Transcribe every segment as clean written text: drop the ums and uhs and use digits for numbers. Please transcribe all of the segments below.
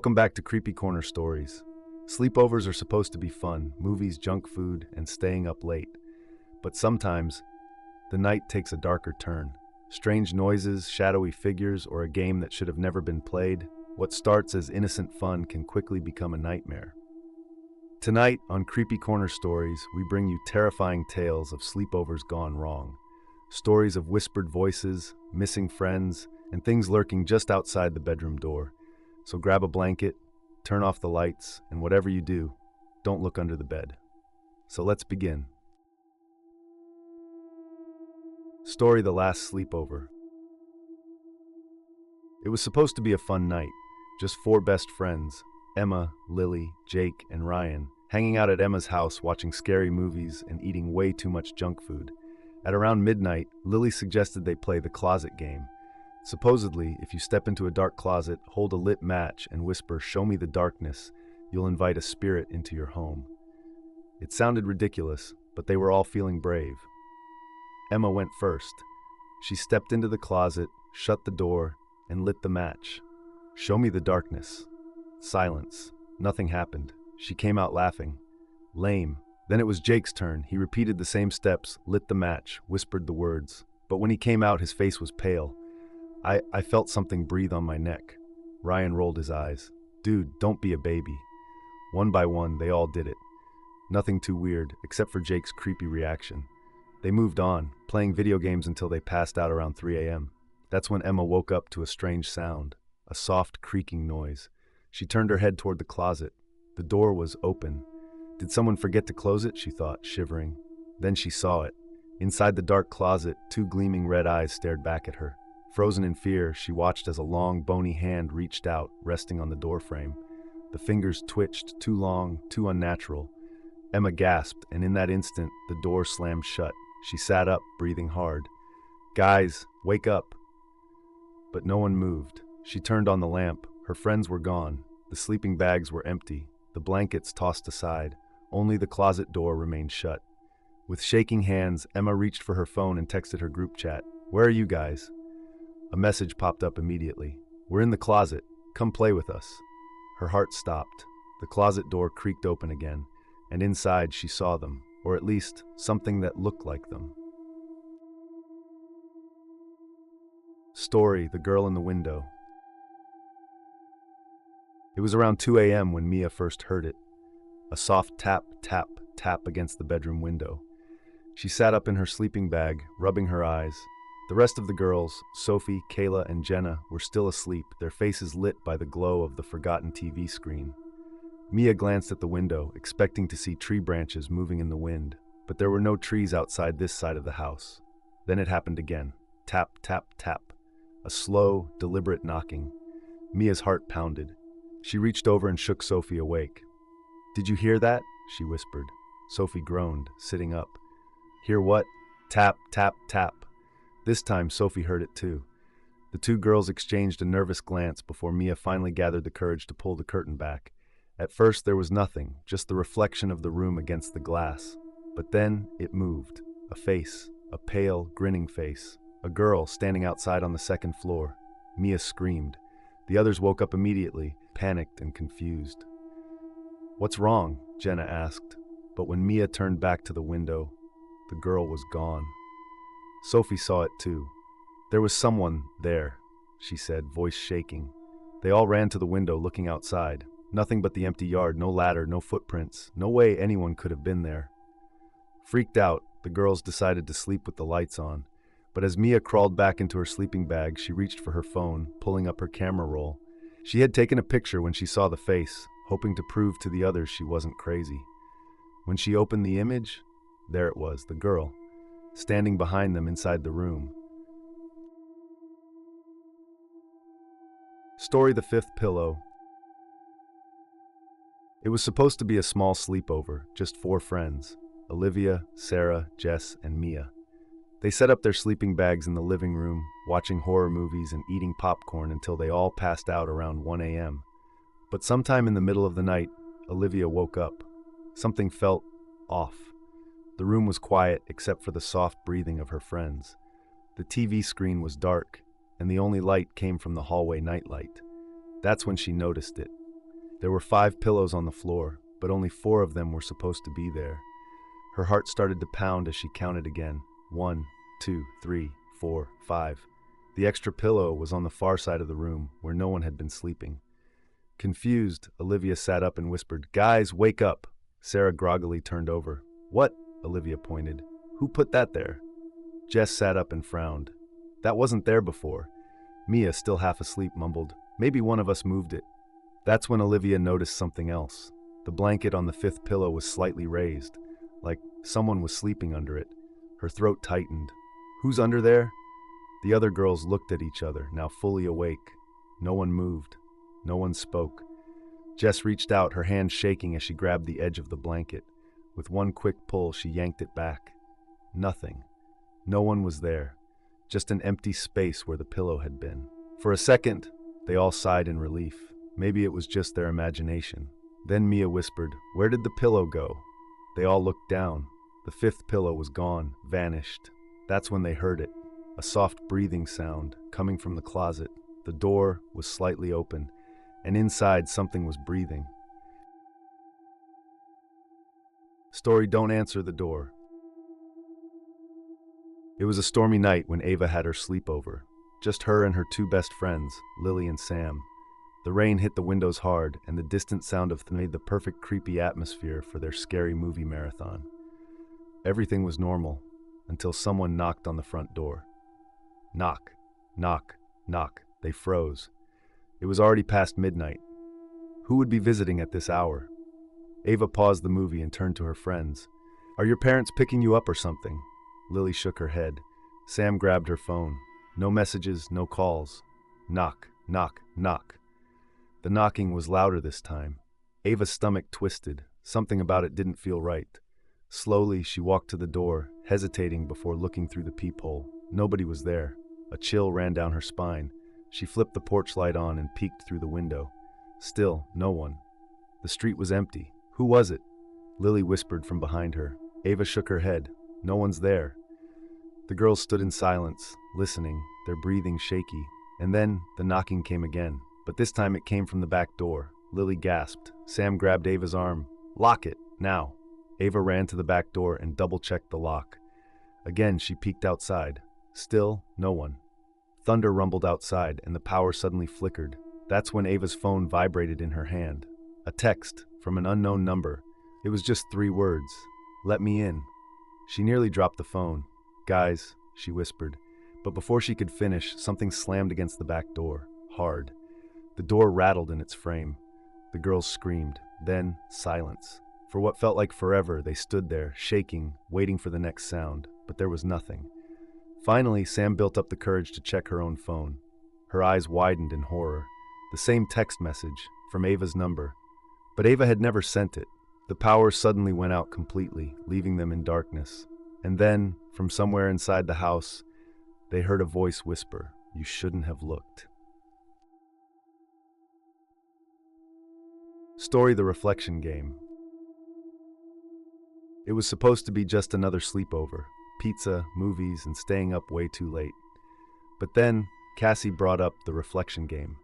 Welcome back to Creepy Corner Stories. Sleepovers are supposed to be fun, movies, junk food, and staying up late. But sometimes, the night takes a darker turn. Strange noises, shadowy figures, or a game that should have never been played. What starts as innocent fun can quickly become a nightmare. Tonight, on Creepy Corner Stories, we bring you terrifying tales of sleepovers gone wrong. Stories of whispered voices, missing friends, and things lurking just outside the bedroom door. So grab a blanket, turn off the lights, and whatever you do, don't look under the bed. So let's begin. Story: The Last Sleepover. It was supposed to be a fun night. Just four best friends, Emma, Lily, Jake, and Ryan, hanging out at Emma's house watching scary movies and eating way too much junk food. At around midnight, Lily suggested they play the closet game. Supposedly, if you step into a dark closet, hold a lit match, and whisper, "Show me the darkness," you'll invite a spirit into your home. It sounded ridiculous, but they were all feeling brave. Emma went first. She stepped into the closet, shut the door, and lit the match. "Show me the darkness." Silence. Nothing happened. She came out laughing. Lame. Then it was Jake's turn. He repeated the same steps, lit the match, whispered the words. But when he came out, his face was pale. I felt something breathe on my neck. Ryan rolled his eyes. "Dude, don't be a baby." One by one, they all did it. Nothing too weird, except for Jake's creepy reaction. They moved on, playing video games until they passed out around 3 a.m. That's when Emma woke up to a strange sound, a soft creaking noise. She turned her head toward the closet. The door was open. Did someone forget to close it? She thought, shivering. Then she saw it. Inside the dark closet, two gleaming red eyes stared back at her. Frozen in fear, she watched as a long, bony hand reached out, resting on the doorframe. The fingers twitched, too long, too unnatural. Emma gasped, and in that instant, the door slammed shut. She sat up, breathing hard. "Guys, wake up!" But no one moved. She turned on the lamp. Her friends were gone. The sleeping bags were empty, the blankets tossed aside. Only the closet door remained shut. With shaking hands, Emma reached for her phone and texted her group chat. "Where are you guys?" A message popped up immediately. "We're in the closet. Come play with us." Her heart stopped. The closet door creaked open again, and inside she saw them, or at least something that looked like them. Story: The Girl in the Window. It was around 2 a.m. when Mia first heard it. A soft tap, tap, tap against the bedroom window. She sat up in her sleeping bag, rubbing her eyes. The rest of the girls, Sophie, Kayla, and Jenna, were still asleep, their faces lit by the glow of the forgotten TV screen. Mia glanced at the window, expecting to see tree branches moving in the wind, but there were no trees outside this side of the house. Then it happened again. Tap, tap, tap. A slow, deliberate knocking. Mia's heart pounded. She reached over and shook Sophie awake. "Did you hear that?" she whispered. Sophie groaned, sitting up. "Hear what?" "Tap, tap, tap." This time, Sophie heard it too. The two girls exchanged a nervous glance before Mia finally gathered the courage to pull the curtain back. At first, there was nothing, just the reflection of the room against the glass. But then, it moved. A face, a pale, grinning face. A girl standing outside on the second floor. Mia screamed. The others woke up immediately, panicked and confused. "What's wrong?" Jenna asked. But when Mia turned back to the window, the girl was gone. Sophie saw it too. "There was someone there," she said, voice shaking. They all ran to the window, looking outside. Nothing but the empty yard, no ladder, no footprints, no way anyone could have been there. Freaked out, the girls decided to sleep with the lights on. But as Mia crawled back into her sleeping bag, she reached for her phone, pulling up her camera roll. She had taken a picture when she saw the face, hoping to prove to the others she wasn't crazy. When she opened the image, there it was, the girl, standing behind them inside the room. Story: The Fifth Pillow. It was supposed to be a small sleepover, just four friends: Olivia, Sarah, Jess, and Mia. They set up their sleeping bags in the living room, watching horror movies and eating popcorn until they all passed out around 1 a.m. But sometime in the middle of the night, Olivia woke up. Something felt off. The room was quiet except for the soft breathing of her friends. The TV screen was dark, and the only light came from the hallway nightlight. That's when she noticed it. There were 5 pillows on the floor, but only 4 of them were supposed to be there. Her heart started to pound as she counted again. 1, 2, 3, 4, 5. The extra pillow was on the far side of the room, where no one had been sleeping. Confused, Olivia sat up and whispered, "Guys, wake up!" Sarah groggily turned over. "What?" Olivia pointed. "Who put that there?" Jess sat up and frowned. "That wasn't there before." Mia, still half asleep, mumbled, "Maybe one of us moved it." That's when Olivia noticed something else. The blanket on the 5th pillow was slightly raised, like someone was sleeping under it. Her throat tightened. "Who's under there?" The other girls looked at each other, now fully awake. No one moved. No one spoke. Jess reached out, her hand shaking as she grabbed the edge of the blanket. With one quick pull, she yanked it back. Nothing. No one was there. Just an empty space where the pillow had been. For a second, they all sighed in relief. Maybe it was just their imagination. Then Mia whispered, "Where did the pillow go?" They all looked down. The 5th pillow was gone, vanished. That's when they heard it. A soft breathing sound coming from the closet. The door was slightly open, and inside something was breathing. Story, don't answer the door. It was a stormy night when Ava had her sleepover. Just her and her 2 best friends, Lily and Sam. The rain hit the windows hard, and the distant sound of made the perfect creepy atmosphere for their scary movie marathon. Everything was normal, until someone knocked on the front door. Knock, knock, knock. They froze. It was already past midnight. Who would be visiting at this hour? Ava paused the movie and turned to her friends. "Are your parents picking you up or something?" Lily shook her head. Sam grabbed her phone. No messages, no calls. Knock, knock, knock. The knocking was louder this time. Ava's stomach twisted. Something about it didn't feel right. Slowly, she walked to the door, hesitating before looking through the peephole. Nobody was there. A chill ran down her spine. She flipped the porch light on and peeked through the window. Still, no one. The street was empty. Who was it? Lily whispered from behind her. Ava shook her head. No one's there. The girls stood in silence, listening, their breathing shaky. And then the knocking came again. But this time it came from the back door. Lily gasped. Sam grabbed Ava's arm. "Lock it, now." Ava ran to the back door and double-checked the lock. Again, she peeked outside. Still, no one. Thunder rumbled outside, and the power suddenly flickered. That's when Ava's phone vibrated in her hand. A text from an unknown number. It was just 3 words. "Let me in." She nearly dropped the phone. "Guys," she whispered. But before she could finish, something slammed against the back door. Hard. The door rattled in its frame. The girls screamed. Then, silence. For what felt like forever, they stood there, shaking, waiting for the next sound. But there was nothing. Finally, Sam built up the courage to check her own phone. Her eyes widened in horror. The same text message, from Ava's number. But Ava had never sent it. The power suddenly went out completely, leaving them in darkness. And then, from somewhere inside the house, they heard a voice whisper, "You shouldn't have looked." Story, the reflection game. It was supposed to be just another sleepover. Pizza, movies, and staying up way too late. But then, Cassie brought up the reflection game.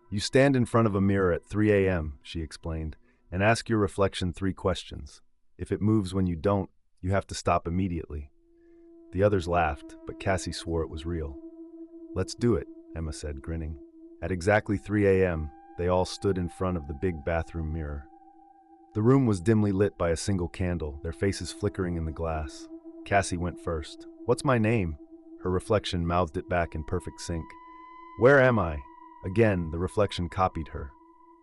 "You stand in front of a mirror at 3 a.m., she explained, and ask your reflection 3 questions. If it moves when you don't, you have to stop immediately." The others laughed, but Cassie swore it was real. "Let's do it," Emma said, grinning. At exactly 3 a.m., they all stood in front of the big bathroom mirror. The room was dimly lit by a single candle, their faces flickering in the glass. Cassie went first. "What's my name?" Her reflection mouthed it back in perfect sync. "Where am I?" Again, the reflection copied her.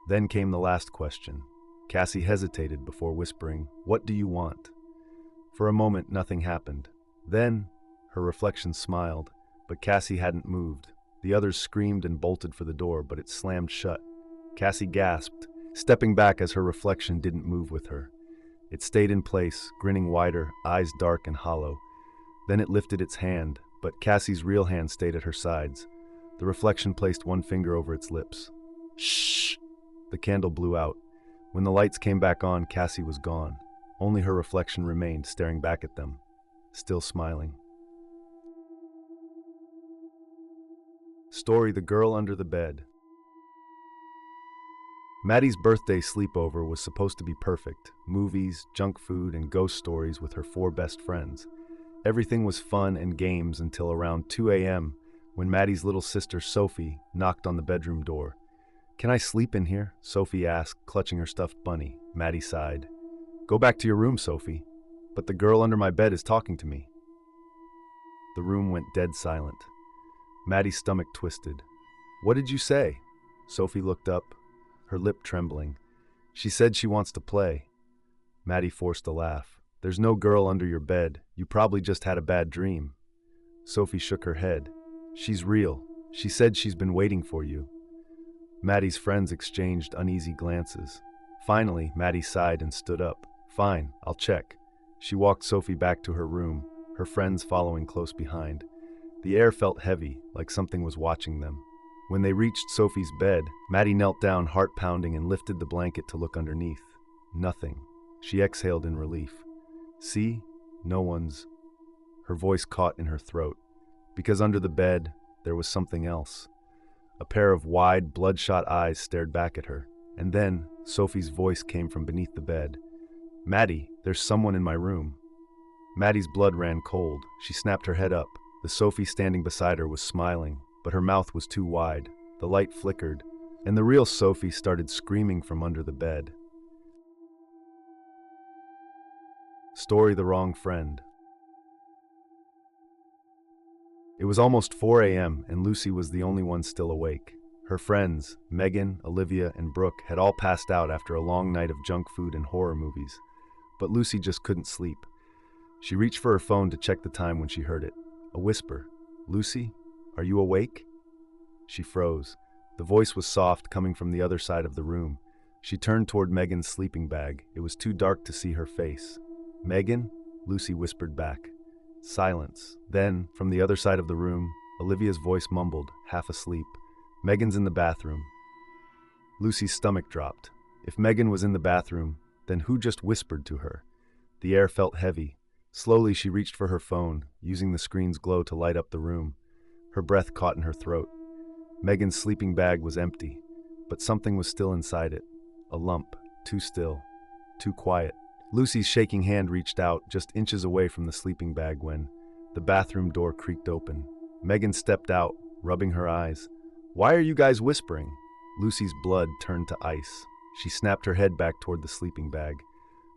Then came the last question. Cassie hesitated before whispering, "What do you want?" For a moment, nothing happened. Then, her reflection smiled, but Cassie hadn't moved. The others screamed and bolted for the door, but it slammed shut. Cassie gasped, stepping back as her reflection didn't move with her. It stayed in place, grinning wider, eyes dark and hollow. Then it lifted its hand, but Cassie's real hand stayed at her sides. The reflection placed one finger over its lips. "Shh!" The candle blew out. When the lights came back on, Cassie was gone. Only her reflection remained, staring back at them, still smiling. Story, the girl under the bed. Maddie's birthday sleepover was supposed to be perfect. Movies, junk food, and ghost stories with her 4 best friends. Everything was fun and games until around 2 a.m. when Maddie's little sister Sophie knocked on the bedroom door. "Can I sleep in here?" Sophie asked, clutching her stuffed bunny. Maddie sighed. "Go back to your room, Sophie." "But the girl under my bed is talking to me." The room went dead silent. Maddie's stomach twisted. "What did you say?" Sophie looked up, her lip trembling. "She said she wants to play." Maddie forced a laugh. "There's no girl under your bed. You probably just had a bad dream." Sophie shook her head. "She's real. She said she's been waiting for you." Maddie's friends exchanged uneasy glances. Finally, Maddie sighed and stood up. "Fine, I'll check." She walked Sophie back to her room, her friends following close behind. The air felt heavy, like something was watching them. When they reached Sophie's bed, Maddie knelt down, heart pounding, and lifted the blanket to look underneath. Nothing. She exhaled in relief. "See? No one's—" Her voice caught in her throat. Because under the bed, there was something else. A pair of wide, bloodshot eyes stared back at her. And then, Sophie's voice came from beneath the bed. "Maddie, there's someone in my room." Maddie's blood ran cold. She snapped her head up. The Sophie standing beside her was smiling, but her mouth was too wide. The light flickered, and the real Sophie started screaming from under the bed. Story: The Wrong Friend. It was almost 4 a.m., and Lucy was the only one still awake. Her friends, Megan, Olivia, and Brooke, had all passed out after a long night of junk food and horror movies. But Lucy just couldn't sleep. She reached for her phone to check the time when she heard it. A whisper. "Lucy, are you awake?" She froze. The voice was soft, coming from the other side of the room. She turned toward Megan's sleeping bag. It was too dark to see her face. "Megan?" Lucy whispered back. Silence. Then, from the other side of the room, Olivia's voice mumbled, half asleep. "Megan's in the bathroom." Lucy's stomach dropped. If Megan was in the bathroom, then who just whispered to her? The air felt heavy. Slowly, she reached for her phone, using the screen's glow to light up the room. Her breath caught in her throat. Megan's sleeping bag was empty, but something was still inside it. A lump, too still, too quiet. Lucy's shaking hand reached out, just inches away from the sleeping bag when the bathroom door creaked open. Megan stepped out, rubbing her eyes. "Why are you guys whispering?" Lucy's blood turned to ice. She snapped her head back toward the sleeping bag.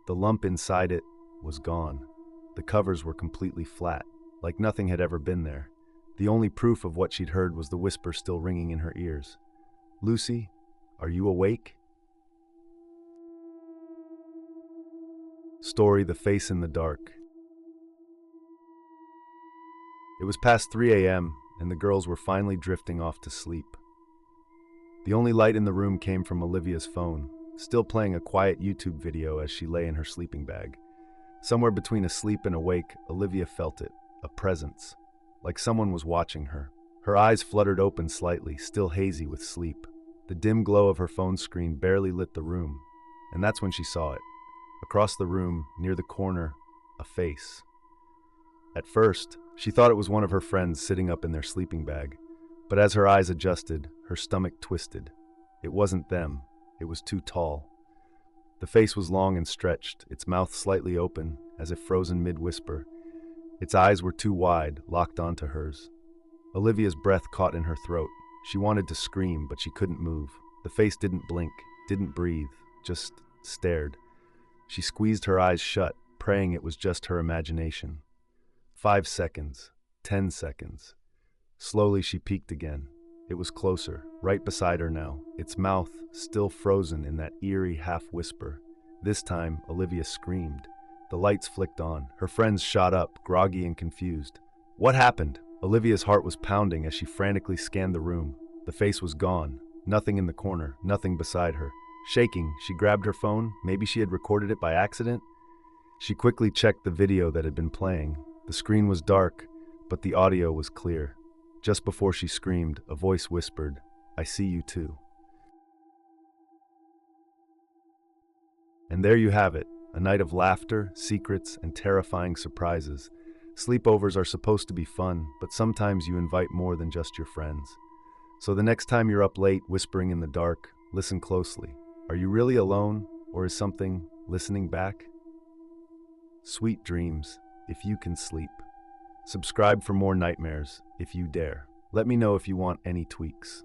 The lump inside it was gone. The covers were completely flat, like nothing had ever been there. The only proof of what she'd heard was the whisper still ringing in her ears. "Lucy, are you awake?" Story: The Face in the Dark. It was past 3 a.m., and the girls were finally drifting off to sleep. The only light in the room came from Olivia's phone, still playing a quiet YouTube video as she lay in her sleeping bag. Somewhere between asleep and awake, Olivia felt it, a presence, like someone was watching her. Her eyes fluttered open slightly, still hazy with sleep. The dim glow of her phone screen barely lit the room, and that's when she saw it. Across the room, near the corner, a face. At first, she thought it was one of her friends sitting up in their sleeping bag, but as her eyes adjusted, her stomach twisted. It wasn't them. It was too tall. The face was long and stretched, its mouth slightly open, as if frozen mid-whisper. Its eyes were too wide, locked onto hers. Olivia's breath caught in her throat. She wanted to scream, but she couldn't move. The face didn't blink, didn't breathe, just stared. She squeezed her eyes shut, praying it was just her imagination. 5 seconds, 10 seconds. Slowly she peeked again. It was closer, right beside her now, its mouth still frozen in that eerie half-whisper. This time, Olivia screamed. The lights flicked on. Her friends shot up, groggy and confused. "What happened?" Olivia's heart was pounding as she frantically scanned the room. The face was gone. Nothing in the corner, nothing beside her. Shaking, she grabbed her phone. Maybe she had recorded it by accident. She quickly checked the video that had been playing. The screen was dark, but the audio was clear. Just before she screamed, a voice whispered, "I see you too." And there you have it, a night of laughter, secrets, and terrifying surprises. Sleepovers are supposed to be fun, but sometimes you invite more than just your friends. So the next time you're up late, whispering in the dark, listen closely. Are you really alone, or is something listening back? Sweet dreams, if you can sleep. Subscribe for more nightmares, if you dare. Let me know if you want any tweaks.